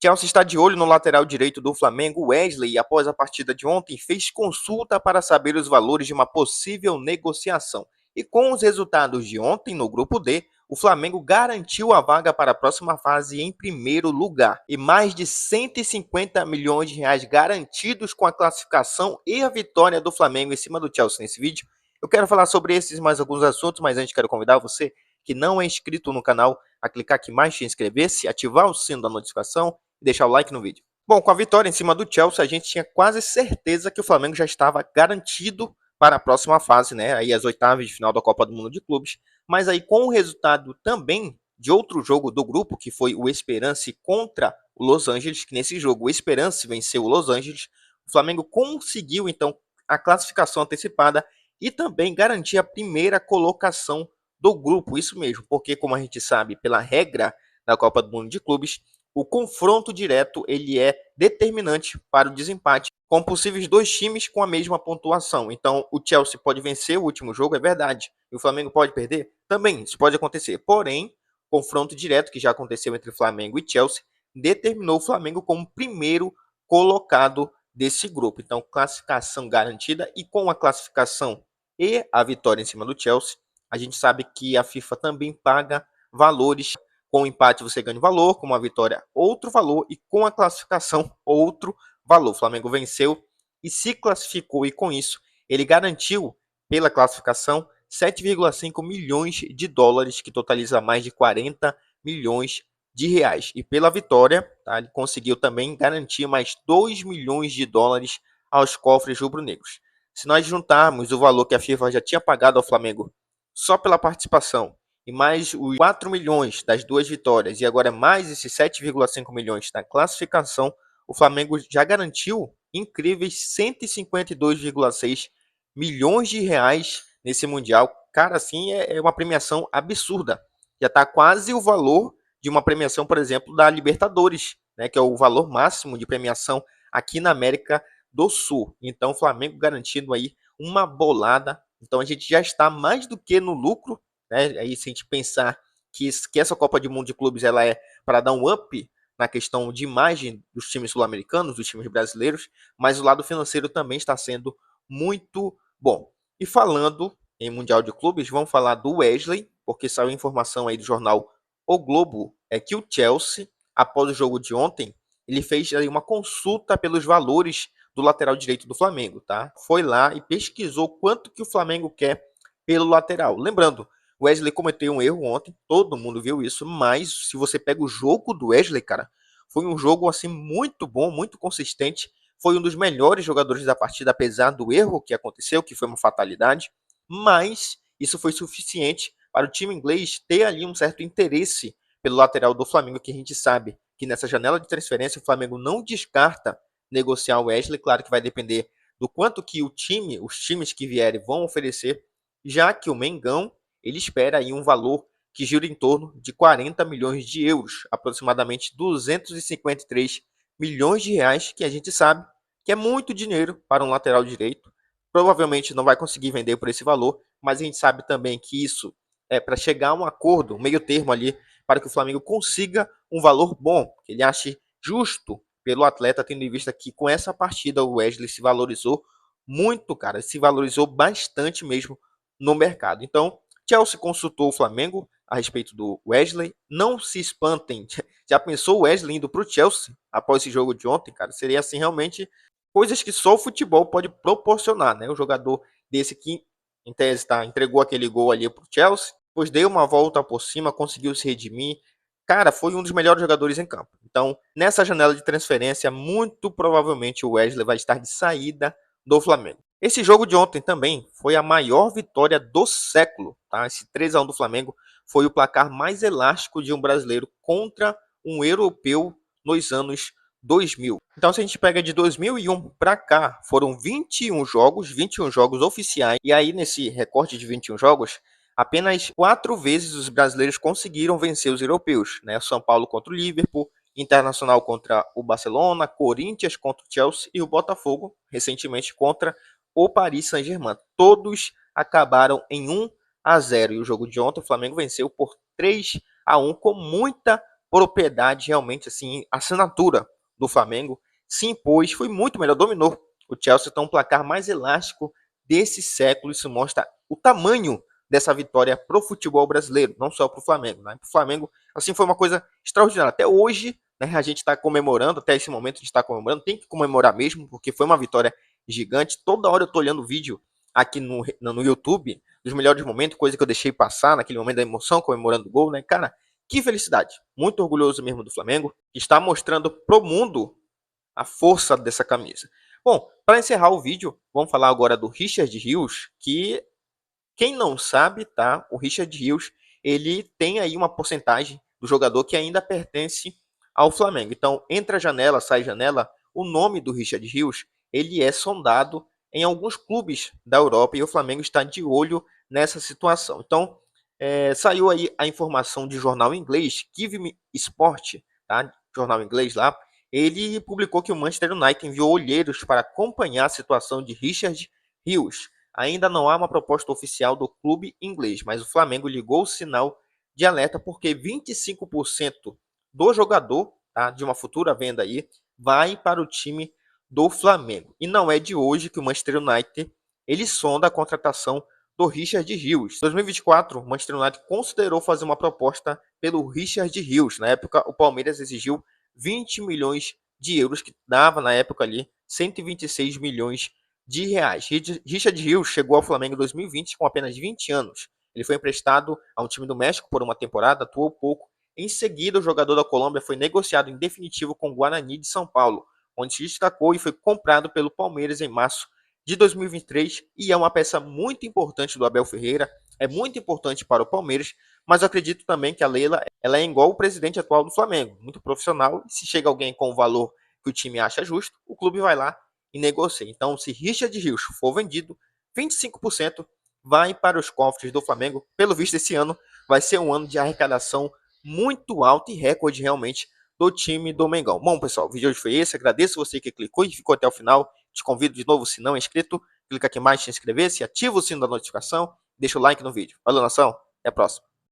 Chelsea está de olho no lateral direito do Flamengo, Wesley, e após a partida de ontem fez consulta para saber os valores de uma possível negociação. E com os resultados de ontem no grupo D, o Flamengo garantiu a vaga para a próxima fase em primeiro lugar. E mais de 150 milhões de reais garantidos com a classificação e a vitória do Flamengo em cima do Chelsea nesse vídeo. Eu quero falar sobre esses e mais alguns assuntos, mas antes quero convidar você que não é inscrito no canal a clicar aqui embaixo, inscrever-se, ativar o sino da notificação e deixar o like no vídeo. Bom, com a vitória em cima do Chelsea, a gente tinha quase certeza que o Flamengo já estava garantido para a próxima fase, né? Aí as oitavas de final da Copa do Mundo de Clubes. Mas aí com o resultado também de outro jogo do grupo, que foi o Esperance contra o Los Angeles, que nesse jogo o Esperance venceu o Los Angeles, o Flamengo conseguiu então a classificação antecipada e também garantir a primeira colocação do grupo, isso mesmo, porque como a gente sabe pela regra da Copa do Mundo de Clubes, o confronto direto ele é determinante para o desempate, com possíveis dois times com a mesma pontuação. Então, o Chelsea pode vencer o último jogo, é verdade, e o Flamengo pode perder? Também, isso pode acontecer. Porém, o confronto direto que já aconteceu entre Flamengo e Chelsea determinou o Flamengo como primeiro colocado desse grupo. Então, classificação garantida, e com a classificação e a vitória em cima do Chelsea, a gente sabe que a FIFA também paga valores. Com o empate você ganha valor, com uma vitória outro valor e com a classificação outro valor. O Flamengo venceu e se classificou e com isso ele garantiu pela classificação 7,5 milhões de dólares, que totaliza mais de 40 milhões de reais. E pela vitória, tá, ele conseguiu também garantir mais 2 milhões de dólares aos cofres rubro-negros. Se nós juntarmos o valor que a FIFA já tinha pagado ao Flamengo só pela participação, e mais os 4 milhões das duas vitórias, e agora mais esses 7,5 milhões da classificação, o Flamengo já garantiu incríveis 152,6 milhões de reais nesse Mundial. Cara, assim, é uma premiação absurda. Já está quase o valor de uma premiação, por exemplo, da Libertadores, né, que é o valor máximo de premiação aqui na América do Sul. Então, o Flamengo garantindo aí uma bolada. Então, a gente já está mais do que no lucro, né? Aí, se a gente pensar que essa Copa do Mundo de Clubes ela é para dar um up na questão de imagem dos times sul-americanos, dos times brasileiros, mas o lado financeiro também está sendo muito bom. E falando em Mundial de Clubes, vamos falar do Wesley, porque saiu informação aí do jornal O Globo, é que o Chelsea, após o jogo de ontem, ele fez aí uma consulta pelos valores do lateral direito do Flamengo, tá? Foi lá e pesquisou quanto que o Flamengo quer pelo lateral. Lembrando, o Wesley cometeu um erro ontem, todo mundo viu isso, mas se você pega o jogo do Wesley, cara, foi um jogo assim muito bom, muito consistente, foi um dos melhores jogadores da partida, apesar do erro que aconteceu, que foi uma fatalidade, mas isso foi suficiente para o time inglês ter ali um certo interesse pelo lateral do Flamengo, que a gente sabe que nessa janela de transferência o Flamengo não descarta negociar o Wesley, claro que vai depender do quanto que os times que vierem vão oferecer, já que o Mengão, ele espera aí um valor que gira em torno de 40 milhões de euros, aproximadamente 253 milhões de reais, que a gente sabe que é muito dinheiro para um lateral direito. Provavelmente não vai conseguir vender por esse valor, mas a gente sabe também que isso é para chegar a um acordo, um meio termo ali, para que o Flamengo consiga um valor bom, que ele ache justo pelo atleta, tendo em vista que com essa partida o Wesley se valorizou muito, cara, se valorizou bastante mesmo no mercado. Então, Chelsea consultou o Flamengo a respeito do Wesley. Não se espantem. Já pensou o Wesley indo para o Chelsea após esse jogo de ontem, cara? Seria assim realmente coisas que só o futebol pode proporcionar, né? O jogador desse que, em tese, tá, entregou aquele gol ali para o Chelsea, depois deu uma volta por cima, conseguiu se redimir. Cara, foi um dos melhores jogadores em campo. Então, nessa janela de transferência, muito provavelmente o Wesley vai estar de saída do Flamengo. Esse jogo de ontem também foi a maior vitória do século, tá? Esse 3-1 do Flamengo foi o placar mais elástico de um brasileiro contra um europeu nos anos 2000. Então, se a gente pega de 2001 para cá, foram 21 jogos oficiais, e aí nesse recorte de 21 jogos, apenas 4 vezes os brasileiros conseguiram vencer os europeus, né? São Paulo contra o Liverpool, Internacional contra o Barcelona, Corinthians contra o Chelsea e o Botafogo, recentemente, contra o Paris Saint-Germain. Todos acabaram em 1-0. E o jogo de ontem, o Flamengo venceu por 3-1 com muita propriedade, realmente, assim, assinatura do Flamengo, se impôs, foi muito melhor, dominou o Chelsea, então um placar mais elástico desse século. Isso mostra o tamanho dessa vitória pro futebol brasileiro, não só pro Flamengo, né? Pro Flamengo, assim, foi uma coisa extraordinária. Até hoje, né, a gente está comemorando, até esse momento a gente está comemorando, tem que comemorar mesmo, porque foi uma vitória gigante. Toda hora eu tô olhando vídeo aqui no YouTube dos melhores momentos, coisa que eu deixei passar naquele momento da emoção, comemorando o gol, né? Cara, que felicidade. Muito orgulhoso mesmo do Flamengo, que está mostrando pro mundo a força dessa camisa. Bom, para encerrar o vídeo, vamos falar agora do Richard Rios, que quem não sabe, tá? O Richard Rios, ele tem aí uma porcentagem do jogador que ainda pertence ao Flamengo. Então, entra janela, sai janela, o nome do Richard Rios, ele é sondado em alguns clubes da Europa e o Flamengo está de olho nessa situação. Então, saiu aí a informação de jornal inglês, Give Me Sport, tá? Jornal inglês lá, ele publicou que o Manchester United enviou olheiros para acompanhar a situação de Richard Rios. Ainda não há uma proposta oficial do clube inglês, mas o Flamengo ligou o sinal de alerta porque 25% do jogador, tá, de uma futura venda aí, vai para o time do Flamengo. E não é de hoje que o Manchester United ele sonda a contratação do Richard Rios. Em 2024, o Manchester United considerou fazer uma proposta pelo Richard Rios. Na época, o Palmeiras exigiu 20 milhões de euros, que dava na época ali 126 milhões de reais. Richard Rios chegou ao Flamengo em 2020 com apenas 20 anos. Ele foi emprestado a um time do México por uma temporada, atuou pouco. Em seguida, o jogador da Colômbia foi negociado em definitivo com o Guarani de São Paulo, onde se destacou e foi comprado pelo Palmeiras em março de 2023 e é uma peça muito importante do Abel Ferreira, é muito importante para o Palmeiras, mas eu acredito também que a Leila ela é igual o presidente atual do Flamengo, muito profissional, e se chega alguém com o valor que o time acha justo, o clube vai lá e negocia. Então, se Richard Rios for vendido, 25% vai para os cofres do Flamengo. Pelo visto, esse ano vai ser um ano de arrecadação muito alto e recorde realmente do time do Mengão. Bom, pessoal, o vídeo de hoje foi esse. Agradeço você que clicou e ficou até o final. Te convido de novo, se não é inscrito, clica aqui embaixo em inscrever-se, ativa o sino da notificação, deixa o like no vídeo. Valeu, nação. Até a próxima.